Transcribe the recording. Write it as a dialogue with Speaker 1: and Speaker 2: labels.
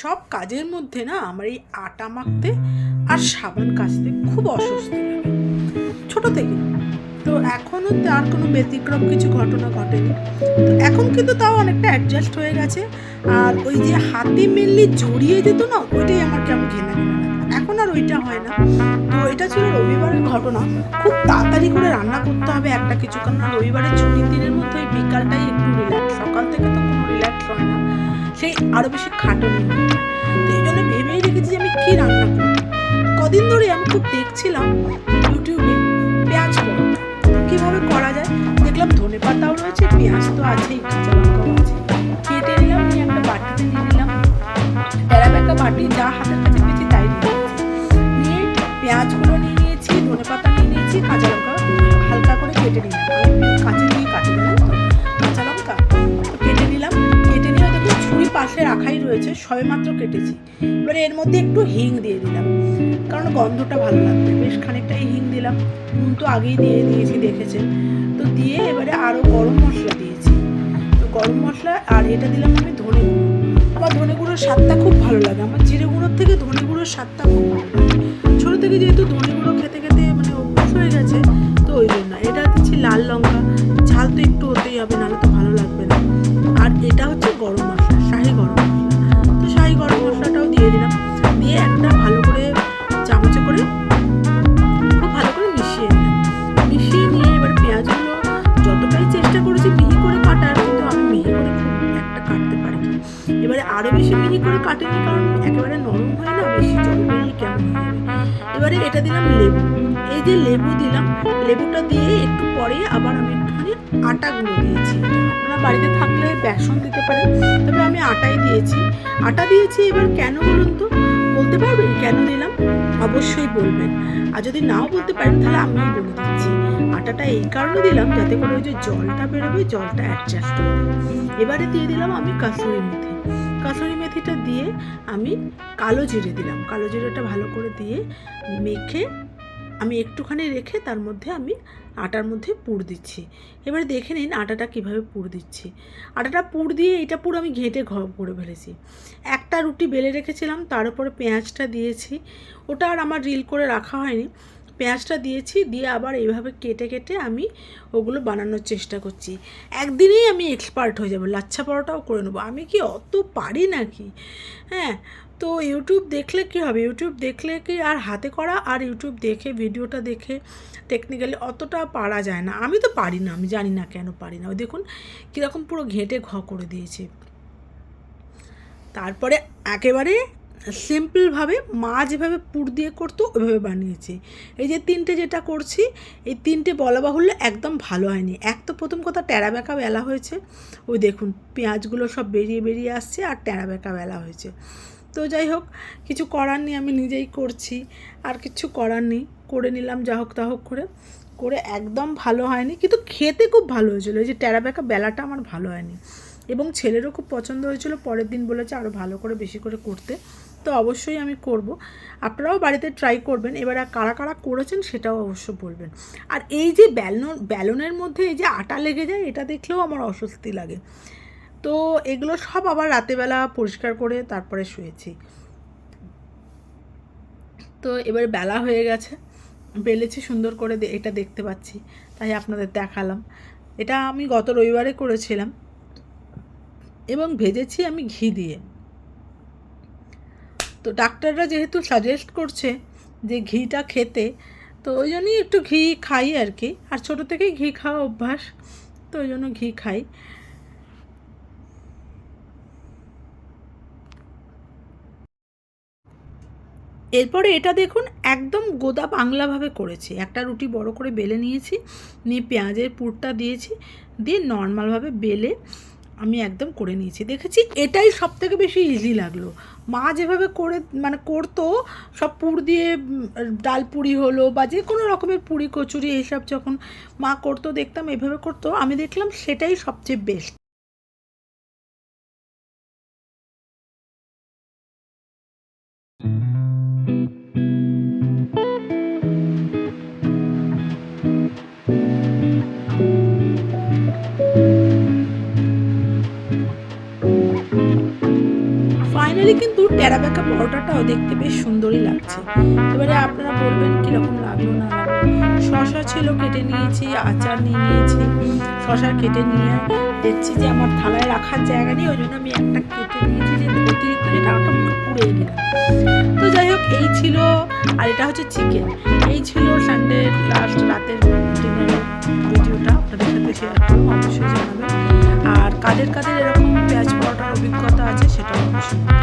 Speaker 1: সব কাজের মধ্যে না আমার এই আটা মাখতে আর সাবান কাচতে খুব অস্বস্তি লাগে ছোট থেকে। তো এখনও তার কোনো ব্যতিক্রম কিছু ঘটনা ঘটেনি। তো এখন কিন্তু তাও অনেকটা অ্যাডজাস্ট হয়ে গেছে। আর ওই যে হাতে মেনলি জড়িয়ে যেত না, ওইটাই আমার কেমন ঘেনা ঘেনা লাগে। এখন আর ওইটা হয় না। তো এটা ছিল রবিবারের ঘটনা। খুব তাড়াতাড়ি করে রান্না করতে হবে একটা কিছু, কারণ রবিবারের ছুটির দিনের মধ্যে ওই বিকালটাই একটু রিল্যাক্স, সকাল থেকে তো কোনো রিল্যাক্স হয় না, সেই আরও বেশি খাটনি হয়ে যায়। তো এই জন্য ভেবেই রেখেছি যে আমি কী রান্না করব। কদিন ধরে আমি খুব দেখছিলাম ইউটিউবে পেঁয়াজ পরোটা কীভাবে করা যায়। দেখলাম ধনে পাতাও রয়েছে, পেঁয়াজ তো আছেই, কাঁচা লঙ্কাও আছে। কেটে নিলাম, নিয়ে একটা বাটিতে নিয়ে নিলাম, টেরা বেঁকা বাটি যা হাতের কাছে পেয়েছি তাই নিয়ে নিয়ে পেঁয়াজগুলো নিয়ে নিয়েছি, ধনে পাতা নিয়ে নিয়েছি, কাঁচা লঙ্কা হালকা করে কেটে নিলাম। আমি কাঁচা দিয়ে কাটি জানেন তো, কাঁচা লঙ্কা তো কেটে নিলাম। কেটে নিয়ে দেখুন ছুরি পাশে রাখাই রয়েছে, সবে মাত্র কেটেছি। এবারে এর মধ্যে একটু হিং দিয়ে দিলাম, কারণ গন্ধটা ভালো লাগবে। বেশ খানিকটাই হিং দিলাম, নুন তো আগেই দিয়ে দিয়েছি দেখেছেন। তো দিয়ে এবারে আরও গরম মশলা দিয়েছি। তো গরম মশলা আর এটা দিলাম আমি ধনে গুঁড়ো। আমার ধনে গুঁড়োর স্বাদটা খুব ভালো লাগে, আমার জিরে গুঁড়োর থেকে ধনে গুঁড়োর স্বাদটা খুব ভালো লাগে। ছোটো থেকে যেহেতু ধনে গুঁড়ো খেতে খেতে মানে অভ্যাস হয়ে গেছে, তো ওই জন্য এটা দিচ্ছি লাল লঙ্কা। ঝাল তো একটু হতেই হবে, নাহলে তো ভালো লাগবে না। আর এটা হচ্ছে গরম মশলা, শাহি গরম মশলা। তো শাহি গরম মশলাটাও দিয়ে দিলাম, দিয়ে একটা ভালো করে চামচে করে খুব ভালো করে মিশিয়ে নিলাম। মিশিয়ে নিয়ে এবার পেঁয়াজগুলো যতটাই চেষ্টা করেছি মিহি করে কাটার, কিন্তু আমি মিহি করে খুব একটা কাটতে পারিনি। এবারে আরও বেশি মিহি করে কাটিনি, কারণ একেবারে নরম হয় না, বেশি জল বেরিয়ে কেমন হয়ে যাবে। এবারে এটা দিলাম লেবু। এই যে লেবু দিলাম, লেবুটা দিয়ে একটু পরে আবার আমি একটুখানি আটা গুঁড়ো দিয়েছি। আপনারা বাড়িতে থাকলে বেসন দিতে পারেন, তবে আমি আটাই দিয়েছি। আটা দিয়েছি, এবার কেন বলুন তো, বলতে পারবেন কেন দিলাম? অবশ্যই বলবেন। আর যদি নাও বলতে পারেন তাহলে আমিই বলে দিচ্ছি। আটাটা এই কারণে দিলাম যাতে করে ওই যে জলটা বেরোবে, জলটা অ্যাডজাস্ট হয়ে যাবে। এবারে দিয়ে দিলাম আমি কাসুরি মেথি। কাসুরি মেথিটা দিয়ে আমি কালো জিরে দিলাম। কালো জিরেটা ভালো করে দিয়ে মেখে আমি একটুখানি রেখে তার মধ্যে আমি আটার মধ্যে পুর দিচ্ছি। এবারে দেখে নিন আটাটা কীভাবে পুর দিচ্ছি। আটাটা পুর দিয়ে এটা পুরো আমি ঘেঁটে করে ফেলেছি। একটা রুটি বেলে রেখেছিলাম, তার উপরে পেঁয়াজটা দিয়েছি। ওটা আর আমার রিল করে রাখা হয়নি। পেঁয়াজটা দিয়েছি, দিয়ে আবার এইভাবে কেটে কেটে আমি ওগুলো বানানোর চেষ্টা করছি। একদিনেই আমি এক্সপার্ট হয়ে যাবো, লাচ্ছা পরোটাও করে নেবো। আমি কি অত পারি নাকি? হ্যাঁ, তো ইউটিউব দেখলে কী হবে, ইউটিউব দেখলে কি আর হাতে করা আর ইউটিউব দেখে ভিডিওটা দেখে টেকনিক্যালি অতটা পারা যায় না। আমি তো পারি না, আমি জানি না কেন পারি না। ওই দেখুন কীরকম পুরো ঘেঁটে করে দিয়েছে। তারপরে একেবারে সিম্পলভাবে মা যেভাবে পুর দিয়ে করতো ওইভাবে বানিয়েছি। এই যে তিনটে যেটা করছি, এই তিনটে বলা বাহুল্য একদম ভালো হয়নি। এক তো প্রথম কথা ট্যাড়া ব্যাকা বেলা হয়েছে, ওই দেখুন পেঁয়াজগুলো সব বেরিয়ে বেরিয়ে আসছে আর ট্যাড়া ব্যাকা বেলা হয়েছে। তো যাই হোক, কিছু করার নেই, আমি নিজেই করছি, আর কিছু করার নেই, করে নিলাম যা হোক তা হোক করে। করে একদম ভালো হয়নি, কিন্তু খেতে খুব ভালো হয়েছিলো। এই যে ট্যাড়া ব্যাকা বেলাটা আমার ভালো হয়নি, এবং ছেলেরও খুব পছন্দ হয়েছিল। পরের দিন বলেছে আরও ভালো করে বেশি করে করতে। তো অবশ্যই আমি করব, আপনারাও বাড়িতে ট্রাই করবেন। এবার কারা কারা করেছেন সেটাও অবশ্য বলবেন। আর এই যে ব্যালনের মধ্যে এই যে আটা লেগে যায়, এটা দেখলেও আমার অস্বস্তি লাগে। তো এগুলো সব আবার রাতেবেলা পরিষ্কার করে তারপরে শুয়েছি। তো এবারে বেলা হয়ে গেছে, বেলেছি সুন্দর করে, এটা দেখতে পাচ্ছি, তাই আপনাদের দেখালাম। এটা আমি গত রবিবারে করেছিলাম এবং ভেজেছি আমি ঘি দিয়ে। তো ডাক্তাররা যেহেতু সাজেস্ট করছে যে ঘিটা খেতে, তো ওই জন্যই একটু ঘি খাই আর কি। আর ছোটো থেকেই ঘি খাওয়া অভ্যাস, তো ওই জন্য ঘি খাই। এরপরে এটা দেখুন একদম গোদা বাংলাভাবে করেছি। একটা রুটি বড় করে বেলে নিয়েছি, নিয়ে পেঁয়াজের পুরটা দিয়েছি, দিয়ে নর্মালভাবে বেলে আমি একদম করে নিয়েছি। দেখেছি এটাই সবথেকে বেশি ইজি লাগলো। মা যেভাবে করে মানে করতো, সব পুর দিয়ে ডাল পুরি হলো বা যে কোনো রকমের পুরি কচুরি এইসব যখন মা করতো দেখতাম, এভাবে করতো, আমি দেখলাম সেটাই সবচেয়ে বেস্ট। ফাইনালি কিন্তু টেরা বেঁকা পরোটাটাও দেখতে বেশ সুন্দরই লাগছে। এবারে আপনারা বলবেন কীরকম লাগলো না লাগলো। শসা ছিল, কেটে নিয়েছি, আচার নিয়ে নিয়েছি। শসা কেটে নিয়ে দেখছি যে আমার থালায় রাখার জায়গা নেই, ওই জন্য আমি একটা কেটে নিয়েছি যে অতিরিক্ত যেটা ওটা পুড়ে গেলাম। তো যাই হোক, এই ছিল। আর এটা হচ্ছে চিকেন। এই ছিল সানডে লাস্ট রাতের ডিনারের ভিডিওটা, আপনাদের সাথে শেয়ার করবো, অবশ্যই জানাবেন। আর কাদের কাদের এরকম পেঁয়াজ পরোটার অভিজ্ঞতা আছে সেটাও অবশ্যই।